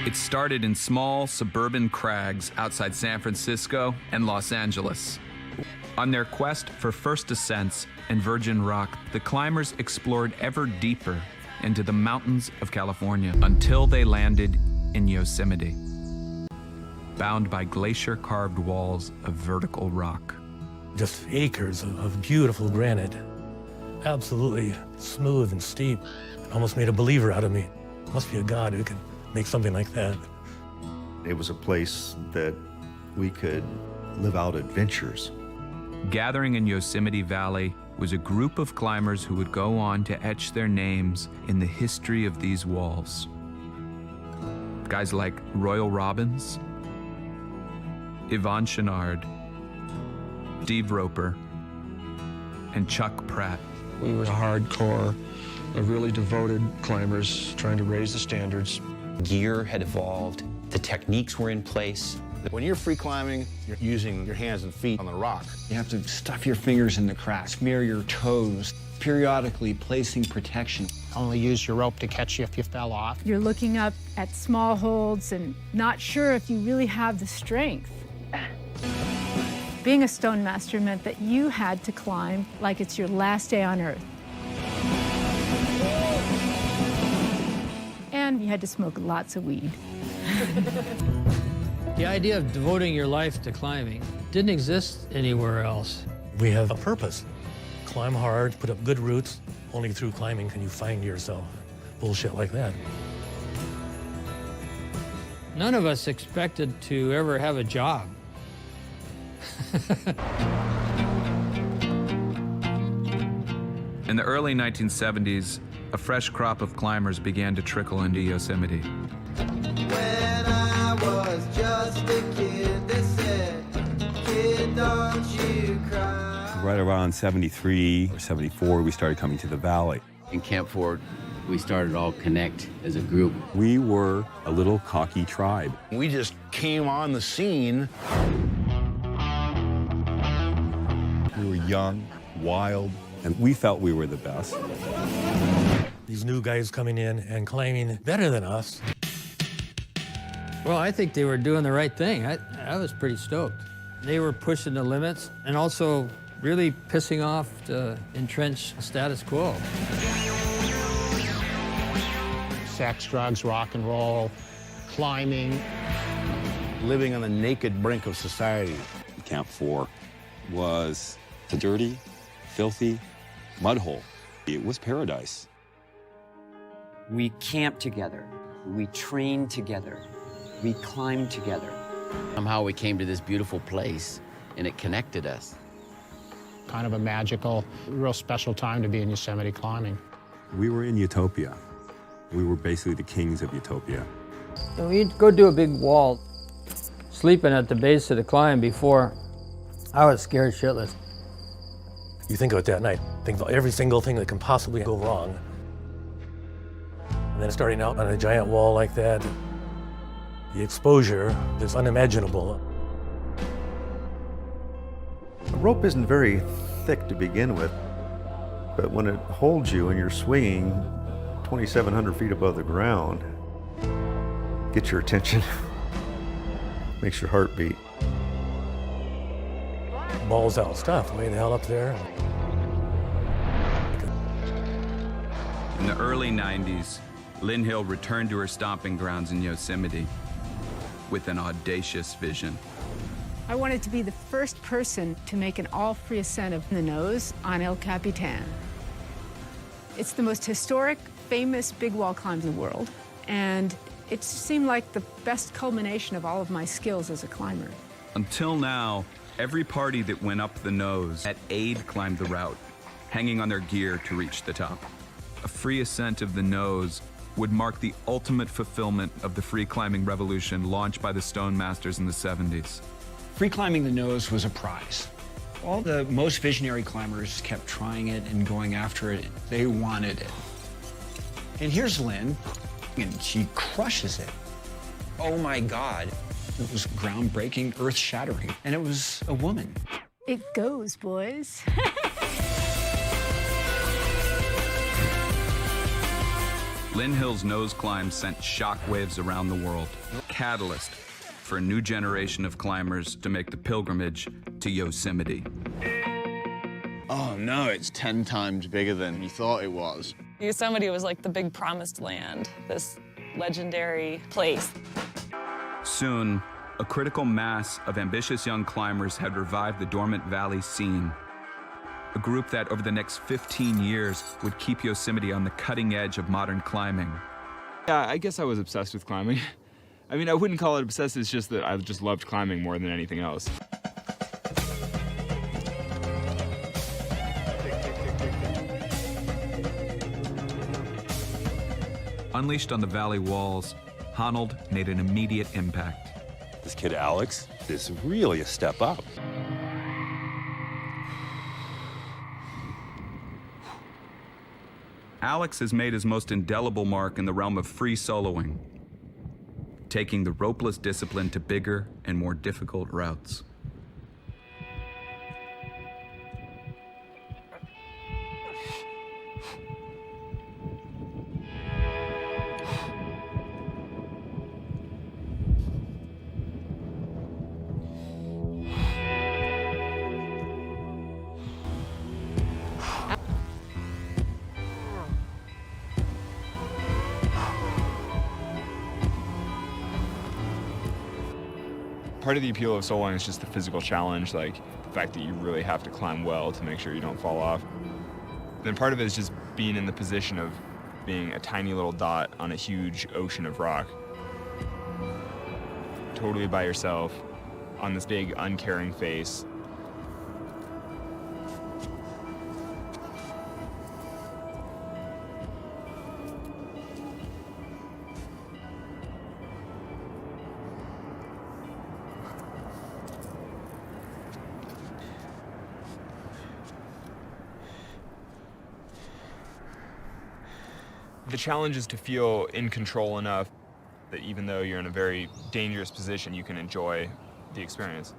It started in small suburban crags outside San Francisco and Los Angeles. On their quest for first ascents and virgin rock, the climbers explored ever deeper into the mountains of California until they landed in Yosemite, bound by glacier-carved walls of vertical rock. Just acres of beautiful granite, absolutely smooth and steep. It almost made a believer out of me. Must be a God who could make something like that. It was a place that we could live out adventures. Gathering in Yosemite Valley was a group of climbers who would go on to etch their names in the history of these walls. Guys like Royal Robbins, Ivon Chouinard, Steve Roper, and Chuck Pratt. We were hardcore, really devoted climbers trying to raise the standards. Gear had evolved, the techniques were in place. When you're free climbing, you're using your hands and feet on the rock. You have to stuff your fingers in the cracks, smear your toes, periodically placing protection. Only use your rope to catch you if you fell off. You're looking up at small holds and not sure if you really have the strength. Being a stone master meant that you had to climb like it's your last day on Earth. And you had to smoke lots of weed. The idea of devoting your life to climbing didn't exist anywhere else. We have a purpose. Climb hard, put up good roots. Only through climbing can you find yourself. Bullshit like that. None of us expected to ever have a job. In the early 1970s, a fresh crop of climbers began to trickle into Yosemite. When I was just a kid, they said, "Kid, don't you cry." Right around 73 or 74, we started coming to the valley. In Camp 4, we started all connect as a group. We were a little cocky tribe. We just came on the scene. We were young, wild. And we felt we were the best. These new guys coming in and climbing better than us. Well, I think they were doing the right thing. I was pretty stoked. They were pushing the limits and also really pissing off the entrenched status quo. Sex, drugs, rock and roll, climbing. Living on the naked brink of society. Camp 4 was a dirty, filthy mud hole. It was paradise. We camped together, we trained together, we climbed together. Somehow we came to this beautiful place, and it connected us. Kind of a magical, real special time to be in Yosemite climbing. We were in Utopia. We were basically the kings of Utopia. And we'd go do a big wall, sleeping at the base of the climb before. I was scared shitless. You think about that night. Think about every single thing that can possibly go wrong. And then starting out on a giant wall like that, the exposure is unimaginable. The rope isn't very thick to begin with, but when it holds you and you're swinging 2,700 feet above the ground, gets your attention, makes your heart beat. Balls out stuff, way the hell up there. In the early 90s, Lynn Hill returned to her stomping grounds in Yosemite with an audacious vision. I wanted to be the first person to make an all-free ascent of the nose on El Capitan. It's the most historic, famous big wall climb in the world, and it seemed like the best culmination of all of my skills as a climber. Until now, every party that went up the nose at aid climbed the route, hanging on their gear to reach the top. A free ascent of the nose would mark the ultimate fulfillment of the free climbing revolution launched by the Stone Masters in the 70s. Free climbing the nose was a prize. All the most visionary climbers kept trying it and going after it. They wanted it. And here's Lynn, and she crushes it. Oh my God. It was groundbreaking, earth-shattering, and it was a woman. It goes, boys. Lynn Hill's nose climb sent shockwaves around the world, catalyst for a new generation of climbers to make the pilgrimage to Yosemite. Oh no, it's 10 times bigger than we thought it was. Yosemite was like the big promised land, this legendary place. Soon, a critical mass of ambitious young climbers had revived the dormant valley scene. A group that over the next 15 years would keep Yosemite on the cutting edge of modern climbing. Yeah, I guess I was obsessed with climbing. I mean, I wouldn't call it obsessed, it's just that I just loved climbing more than anything else. Unleashed on the valley walls, Honnold made an immediate impact. This kid Alex is really a step up. Alex has made his most indelible mark in the realm of free soloing, taking the ropeless discipline to bigger and more difficult routes. Part of the appeal of soloing is just the physical challenge, like the fact that you really have to climb well to make sure you don't fall off. Then part of it is just being in the position of being a tiny little dot on a huge ocean of rock. Totally by yourself, on this big, uncaring face. The challenge is to feel in control enough that even though you're in a very dangerous position, you can enjoy the experience.